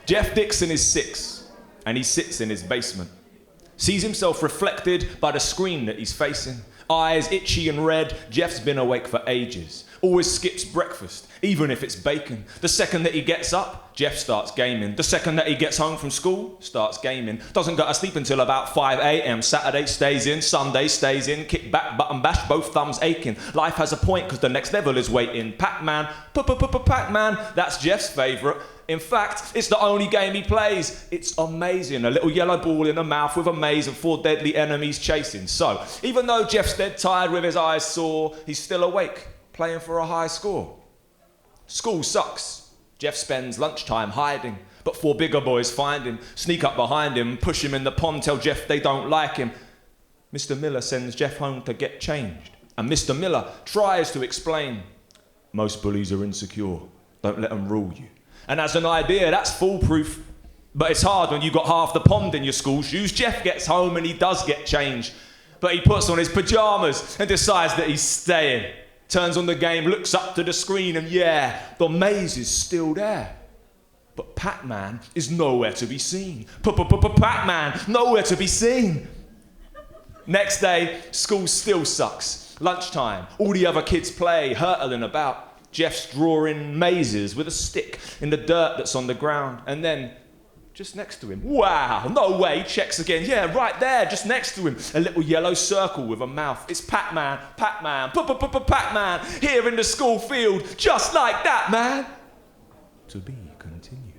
Jeff Dixon is 6, and he sits in his basement. Sees himself reflected by the screen that he's facing. Eyes itchy and red, Jeff's been awake for ages. Always skips breakfast, even if it's bacon. The second that he gets up, Jeff starts gaming. The second that he gets home from school, starts gaming. Doesn't go to sleep until about 5 a.m. Saturday stays in, Sunday stays in. Kick back, button bash, both thumbs aching. Life has a point because the next level is waiting. Pac-Man, Pac-Man, that's Jeff's favourite. In fact, it's the only game he plays. It's amazing. A little yellow ball in the mouth with a maze and 4 deadly enemies chasing. So, even though Jeff's dead tired with his eyes sore, he's still awake, playing for a high score. School sucks. Jeff spends lunchtime hiding, but 4 bigger boys find him, sneak up behind him, push him in the pond, tell Jeff they don't like him. Mr. Miller sends Jeff home to get changed, and Mr. Miller tries to explain. Most bullies are insecure. Don't let them rule you. And as an idea, that's foolproof. But it's hard when you got half the pond in your school shoes. Jeff gets home and he does get changed. But he puts on his pajamas and decides that he's staying. Turns on the game, looks up to the screen, and yeah, the maze is still there. But Pac-Man is nowhere to be seen. Pac-Man, nowhere to be seen. Next day, school still sucks. Lunchtime, all the other kids play, hurtling about. Jeff's drawing mazes with a stick in the dirt that's on the ground. And then, just next to him, wow, no way, checks again. Yeah, right there, just next to him, a little yellow circle with a mouth. It's Pac-Man, Pac-Man, here in the school field, just like that, man. To be continued.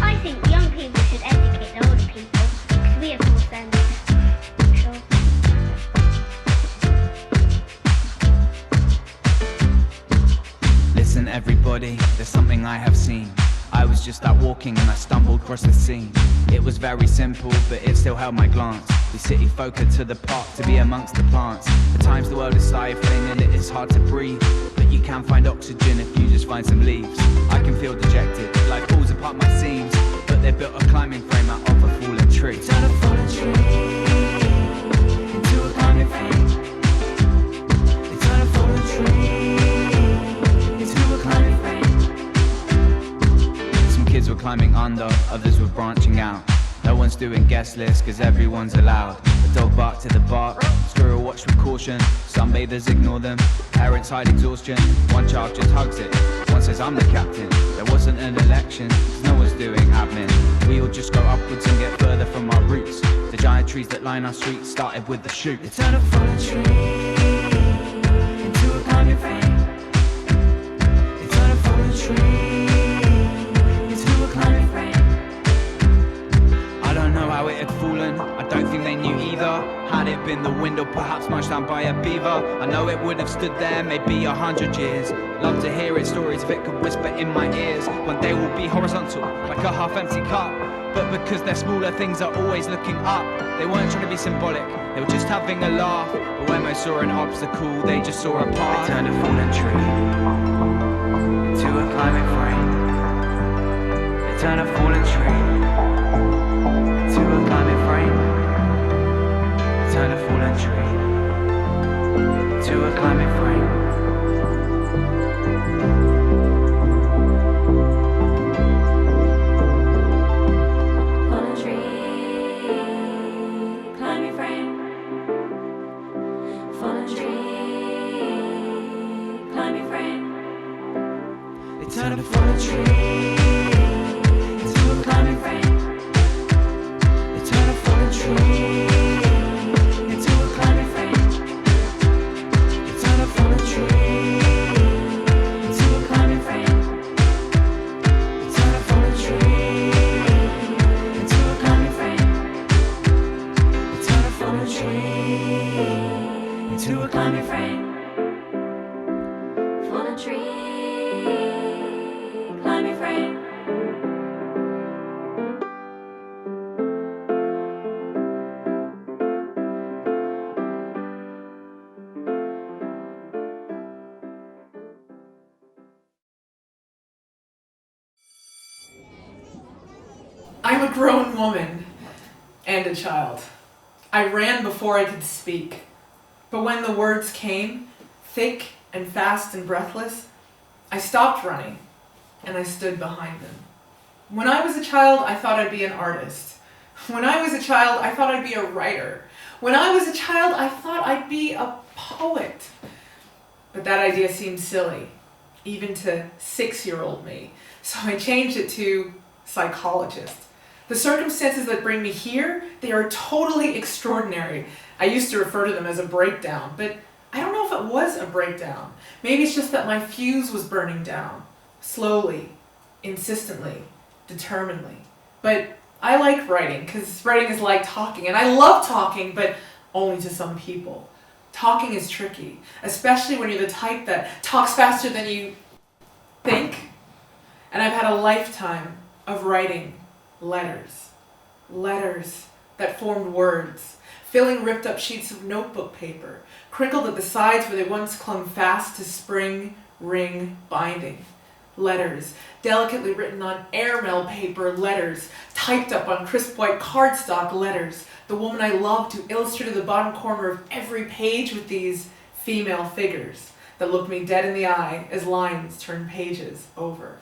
I think young people should educate the older people, because we have more sense. Sure. Listen everybody, there's something I have seen. I was just out walking and I stumbled across the scene. It was very simple, but it still held my glance. We city folk are to the park to be amongst the plants. At times the world is stifling and it is hard to breathe, but you can find oxygen if you just find some leaves. I can feel dejected, life pulls apart my seams, but they built a climbing frame out of a fallen tree. Turn a fallen tree into a climbing frame. They turn a fallen tree into a climbing frame. Some kids were climbing under, others were branching out. No one's doing guest lists cause everyone's allowed. A dog barked at the bark, squirrel watched with caution. Sunbathers ignore them, parents hide exhaustion. One child just hugs it, one says I'm the captain. There wasn't an election, no one's doing admin. We all just go upwards and get further from our roots. The giant trees that line our streets started with the shoot. They turn a fallen tree into a climbing frame. They turn a fallen tree into a climbing frame. I don't know how it had fallen, I don't think they knew either. Had it been the window perhaps smashed down by a beaver, I know it would have stood there maybe 100 years. Love to hear its stories if it could whisper in my ears. One day will be horizontal, like a half-empty cup. But because they're smaller, things are always looking up. They weren't trying to be symbolic, they were just having a laugh. But when they saw an obstacle, they just saw a path. They turned a fallen tree into a climbing frame. They turn a fallen tree to a climbing frame. Turn a fallen tree to a climbing frame. Fallen tree, climbing frame. Fallen tree, climbing frame. They turn a fallen tree into a climbing frame. Turn a fallen tree into a climbing frame. Turn a fallen tree. I'm a grown woman and a child. I ran before I could speak. But when the words came, thick and fast and breathless, I stopped running and I stood behind them. When I was a child, I thought I'd be an artist. When I was a child, I thought I'd be a writer. When I was a child, I thought I'd be a poet. But that idea seemed silly, even to 6-year-old me. So I changed it to psychologist. The circumstances that bring me here, they are totally extraordinary. I used to refer to them as a breakdown, but I don't know if it was a breakdown. Maybe it's just that my fuse was burning down. Slowly, insistently, determinedly. But I like writing, because writing is like talking, and I love talking, but only to some people. Talking is tricky, especially when you're the type that talks faster than you think. And I've had a lifetime of writing letters. Letters that formed words, filling ripped up sheets of notebook paper, crinkled at the sides where they once clung fast to spring ring binding. Letters, delicately written on airmail paper, letters, typed up on crisp white cardstock, letters. The woman I love to illustrate the bottom corner of every page with these female figures that look me dead in the eye as lines turn pages over.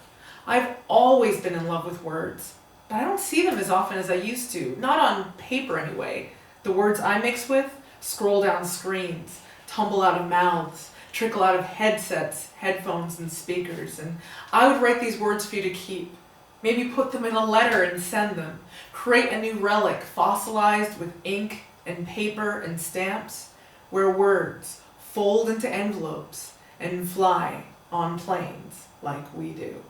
I've always been in love with words, but I don't see them as often as I used to, not on paper anyway. The words I mix with scroll down screens, tumble out of mouths, trickle out of headsets, headphones, and speakers, and I would write these words for you to keep. Maybe put them in a letter and send them. Create a new relic fossilized with ink and paper and stamps, where words fold into envelopes and fly on planes like we do.